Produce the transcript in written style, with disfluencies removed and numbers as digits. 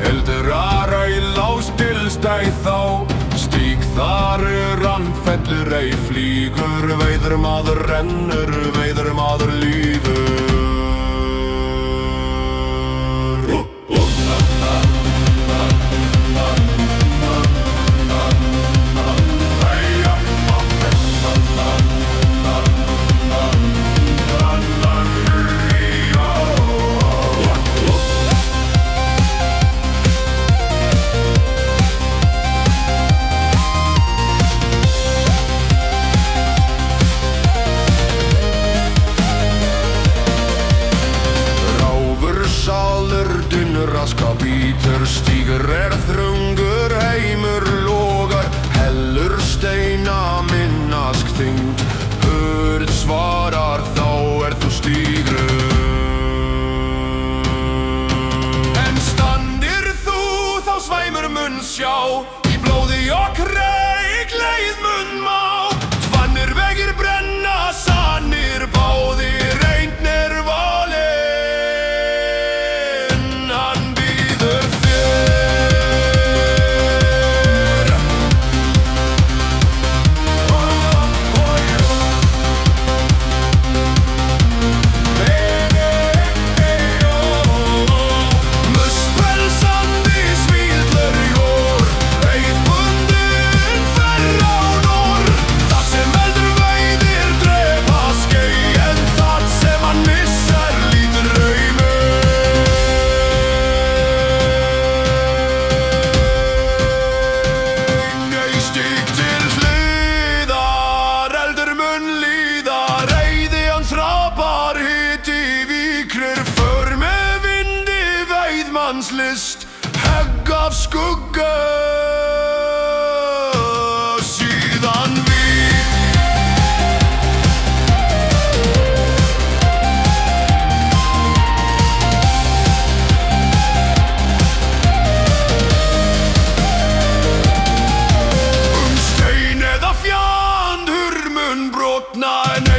Eldrar ei lástillstæð þá, stíg þar hann fellur ei flýgur, veiður maður rennur, veiður maður lífur. Raska bítur, stígur þröngur, heimur logar, hellur steina minnask þyngd, hurð svarar þá þú stígur. En standir þú þá svæmur munn sjá, í blóði og kreik leið munn má, tvannir vegir brenna, sannir báðir, einn valinn. List, högg af skugga, síðan við. Stein eða fjand, hurmun brotna en